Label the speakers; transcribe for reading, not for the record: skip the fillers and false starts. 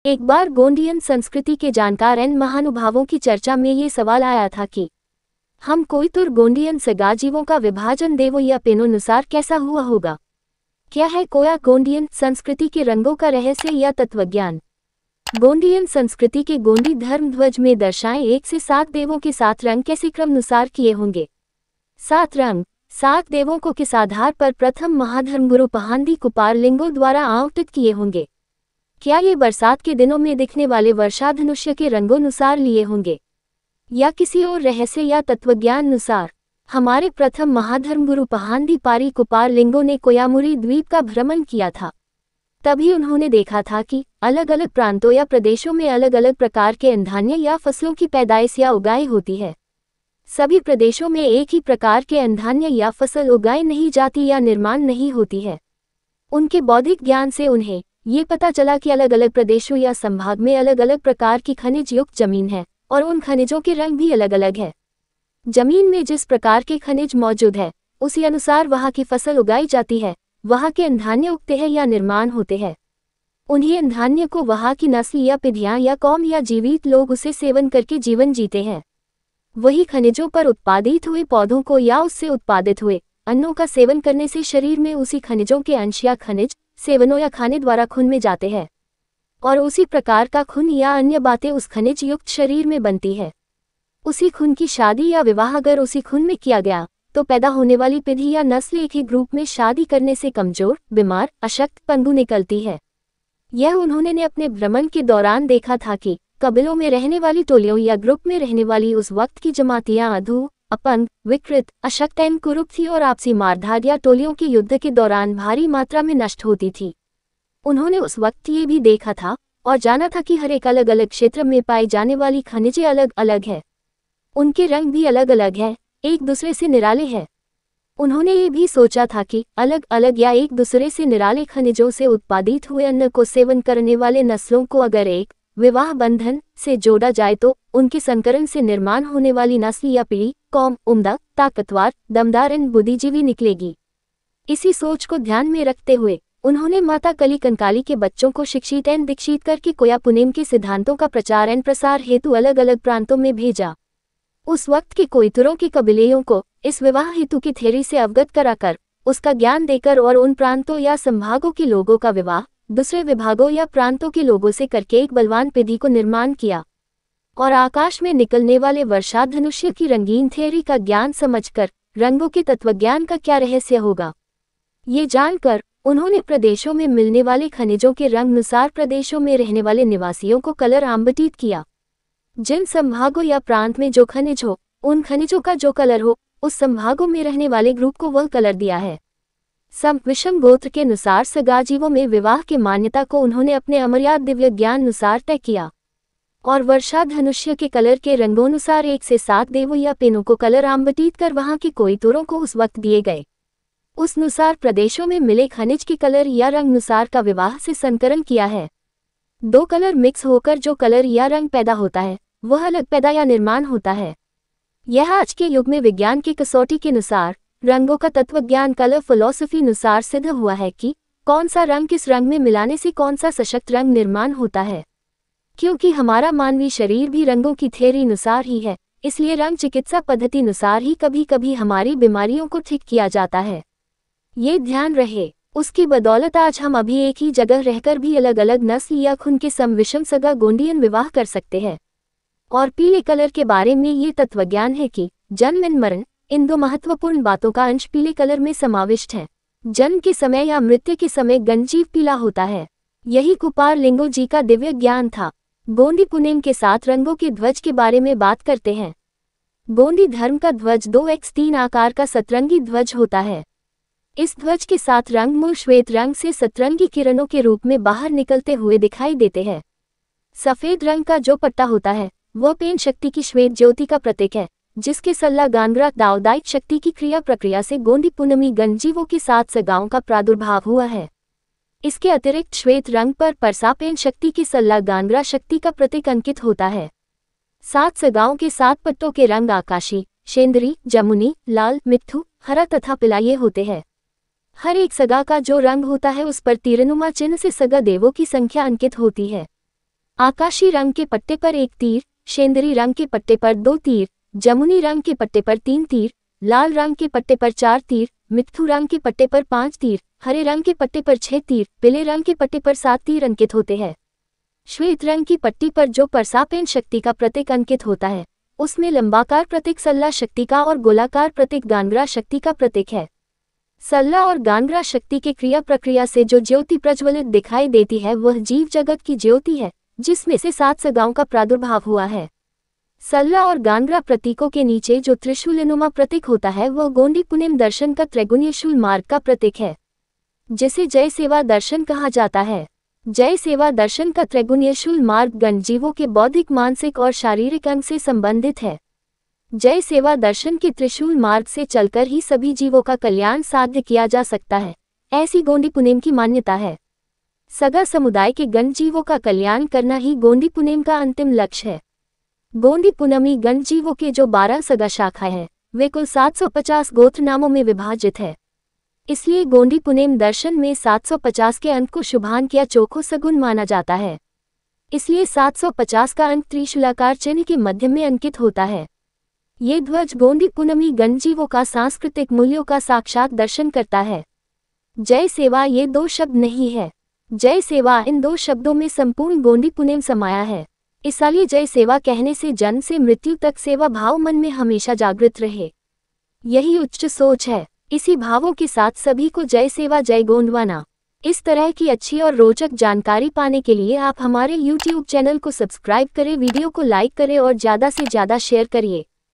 Speaker 1: एक बार गोंडियन संस्कृति के जानकार एन महानुभावों की चर्चा में ये सवाल आया था कि हम कोयतुर गोंडियन सगाजीवों का विभाजन देवों या पेनोनुसार कैसा हुआ होगा। क्या है कोया गोंडियन संस्कृति के रंगों का रहस्य या तत्वज्ञान। गोंडियन संस्कृति के गोंडी धर्म ध्वज में दर्शाए 1 से 7 देवों के 7 रंग कैसे क्रमानुसार किए होंगे। 7 रंग 7 देवों को किस आधार पर प्रथम महाधर्मगुरु पहांदी कुपारलिंगों द्वारा आवंटित किए होंगे। क्या ये बरसात के दिनों में दिखने वाले वर्षाधनुष्य के रंगोनुसार लिए होंगे या किसी और रहस्य या तत्वज्ञान अनुसार। हमारे प्रथम महाधर्मगुरु पहांदी पारी कुपारलिंगों ने कोयामुरी द्वीप का भ्रमण किया था। तभी उन्होंने देखा था कि अलग अलग प्रांतों या प्रदेशों में अलग अलग प्रकार के ईंधान्य या फसलों की पैदाइश या उगाई होती है। सभी प्रदेशों में एक ही प्रकार के ईंधान्य या फसल उगाई नहीं जाती या निर्माण नहीं होती है। उनके बौद्धिक ज्ञान से उन्हें ये पता चला कि अलग अलग प्रदेशों या संभाग में अलग अलग प्रकार की खनिज युक्त जमीन है और उन खनिजों के रंग भी अलग अलग है। जमीन में जिस प्रकार के खनिज मौजूद है उसी अनुसार वहाँ की फसल उगाई जाती है, वहाँ के ईंधान्य उगते हैं या निर्माण होते हैं। उन्हीं ईंधान्य को वहाँ की नस्ल या पीढ़ियाँ या कौम या जीवित लोग उसे सेवन करके जीवन जीते हैं। वही खनिजों पर उत्पादित हुए पौधों को या उससे उत्पादित हुए अन्नों का सेवन करने से शरीर में उसी खनिजों के अंश या खनिज सेवनों या खाने द्वारा खून में जाते हैं और उसी प्रकार का खून या अन्य बातें उस खनिज युक्त शरीर में बनती है। उसी खून की शादी या विवाह अगर उसी खून में किया गया तो पैदा होने वाली पीढ़ी या नस्ल एक ही ग्रुप में शादी करने से कमजोर, बीमार, अशक्त, पंगु निकलती है। यह उन्होंने अपने भ्रमण के दौरान देखा था कि कबीलों में रहने वाली टोलियों या ग्रुप में रहने वाली उस वक्त की जमातियां अधू, अपंग, विकृत, अशक्त एवं कुरूप थी और आपसी मारधाड़ या टोलियों के युद्ध के दौरान भारी मात्रा में नष्ट होती थी। उन्होंने उस वक्त ये भी देखा था और जाना था कि हर एक अलग अलग क्षेत्र में पाई जाने वाली खनिजें अलग अलग है। उनके रंग भी अलग अलग है, एक दूसरे से निराले हैं। उन्होंने ये भी सोचा था कि अलग अलग या एक दूसरे से निराले खनिजों से उत्पादित हुए अन्न को सेवन करने वाले नस्लों को अगर एक विवाह बंधन से जोड़ा जाए तो उनके संकरण से निर्माण होने वाली नस्ल या पीढ़ी, कौम उम्दा, ताकतवर, दमदार एवं बुद्धिजीवी निकलेगी। इसी सोच को ध्यान में रखते हुए उन्होंने माता कली कंकाली के बच्चों को शिक्षित एवं दीक्षित करके कोया पुनेम के सिद्धांतों का प्रचार एवं प्रसार हेतु अलग अलग प्रांतों में भेजा। उस वक्त के कोयतुरों के कबीलेयों को इस विवाह हेतु की थ्योरी से अवगत कराकर उसका ज्ञान देकर और उन प्रांतों या संभागों के लोगों का विवाह दूसरे विभागों या प्रांतों के लोगों से करके एक बलवान पीढ़ी को निर्माण किया और आकाश में निकलने वाले वर्षाधनुष्य की रंगीन थ्योरी का ज्ञान समझकर रंगों के तत्वज्ञान का क्या रहस्य होगा ये जानकर उन्होंने प्रदेशों में मिलने वाले खनिजों के रंग अनुसार प्रदेशों में रहने वाले निवासियों को कलर आवंटित किया। जिन संभागों या प्रांत में जो खनिज हो उन खनिजों का जो कलर हो उस संभागों में रहने वाले ग्रुप को वह कलर दिया है। सम विषम गोत्र के अनुसार सगाजीवों में विवाह के मान्यता को उन्होंने अपने अमर्याद दिव्य ज्ञान अनुसार तय किया और वर्षा धनुष्य के कलर के रंगोनुसार 1 से 7 देवों या पेनों को कलर आवंटित कर वहां के कोयतुरों को उस वक्त दिए गए। उस अनुसार प्रदेशों में मिले खनिज के कलर या रंग अनुसार का विवाह से संकरण किया है। 2 कलर मिक्स होकर जो कलर या रंग पैदा होता है वह अलग पैदा या निर्माण होता है। यह आज के युग में विज्ञान की कसौटी के अनुसार रंगों का तत्वज्ञान कलर फिलॉसफी अनुसार सिद्ध हुआ है कि कौन सा रंग किस रंग में मिलाने से कौन सा सशक्त रंग निर्माण होता है। क्योंकि हमारा मानवीय शरीर भी रंगों की थ्योरी अनुसार ही है, इसलिए रंग चिकित्सा पद्धति अनुसार ही कभी कभी हमारी बीमारियों को ठीक किया जाता है। ये ध्यान रहे, उसकी बदौलत आज हम अभी एक ही जगह रहकर भी अलग अलग नस्ल या खून के सम विषम सगा गोंडियन विवाह कर सकते हैं। और पीले कलर के बारे में ये तत्वज्ञान है कि जन्म एवं मरण इन 2 महत्वपूर्ण बातों का अंश पीले कलर में समाविष्ट है। जन्म के समय या मृत्यु के समय गंजीव पीला होता है। यही कुपारलिंगों जी का दिव्य ज्ञान था। गोंडी पुनेम के 7 रंगों के ध्वज के बारे में बात करते हैं। गोंडी धर्म का ध्वज 2x3 आकार का सतरंगी ध्वज होता है। इस ध्वज के 7 रंग मूल श्वेत रंग से सतरंगी किरणों के रूप में बाहर निकलते हुए दिखाई देते हैं। सफेद रंग का जो पट्टा होता है वह पेन शक्ति की श्वेत ज्योति का प्रतीक है, जिसके सल्ला गानग्रा दावदायिक शक्ति की क्रिया प्रक्रिया से गोंडी पुनमी गंजीवों के 7 सगाओं का प्रादुर्भाव हुआ है। इसके अतिरिक्त श्वेत रंग पर परसापेन शक्ति की सल्ला गानग्रा शक्ति का प्रतीक अंकित होता है। 7 सगाओं के 7 पट्टों के रंग आकाशी, शेंदरी, जमुनी, लाल, मिट्ठू, हरा तथा पिलाये होते हैं। हर एक सगा का जो रंग होता है उस पर तीरनुमा चिन्ह से सगा देवों की संख्या अंकित होती है। आकाशी रंग के पट्टे पर 1 तीर, शेंदरी रंग के पट्टे पर 2 तीर, जमुनी रंग के पट्टे पर 3 तीर, लाल रंग के पट्टे पर 4 तीर, मिट्ठू रंग के पट्टे पर 5 तीर, हरे रंग के पट्टे पर 6 तीर, पीले रंग के पट्टे पर 7 तीर अंकित होते हैं। श्वेत रंग की पट्टी पर जो परसापेन शक्ति का प्रतीक अंकित होता है, उसमें लंबाकार प्रतीक सल्ला शक्ति का और गोलाकार प्रतीक गानग्रा शक्ति का प्रतीक है। सल्ला और गानग्रा शक्ति के क्रिया प्रक्रिया से जो ज्योति प्रज्वलित दिखाई देती है वह जीव जगत की ज्योति है, जिसमें से 7 सगाओं का प्रादुर्भाव हुआ है। सल्ला और गानग्रा प्रतीकों के नीचे जो त्रिशूलनुमा प्रतीक होता है वह गोंडी पुनेम दर्शन का त्रैगुणीय शूल मार्ग का प्रतीक है, जिसे जय सेवा दर्शन कहा जाता है। जय सेवा दर्शन का त्रैगुणीय शूल मार्ग गण जीवों के बौद्धिक, मानसिक और शारीरिक अंग से संबंधित है। जय सेवा दर्शन के त्रिशूल मार्ग से चलकर ही सभी जीवों का कल्याण साध्य किया जा सकता है, ऐसी गोंडी पुनेम की मान्यता है। सगा समुदाय के गण जीवों का कल्याण करना ही गोंडी पुनेम का अंतिम लक्ष्य है। गोंडी पुनमी गण जीवों के जो 12 सगा शाखाएं हैं, वे कुल 750 गोत्र नामों में विभाजित है। इसलिए गोंडी पुनेम दर्शन में 750 के अंक को शुभांक या चोखो सगुन माना जाता है। इसलिए 750 का अंक त्रिशूलाकार चिन्ह के मध्य में अंकित होता है। ये ध्वज गोंडी पुनमी गण जीवों का सांस्कृतिक मूल्यों का साक्षात दर्शन करता है। जय सेवा ये 2 शब्द नहीं है। जय सेवा इन 2 शब्दों में संपूर्ण गोंडी पुनेम समाया है। इसलिए जय सेवा कहने से जन्म से मृत्यु तक सेवा भाव मन में हमेशा जागृत रहे, यही उच्च सोच है। इसी भावों के साथ सभी को जय सेवा जय गोंडवाना। इस तरह की अच्छी और रोचक जानकारी पाने के लिए आप हमारे YouTube चैनल को सब्सक्राइब करें, वीडियो को लाइक करें और ज़्यादा से ज़्यादा शेयर करिए।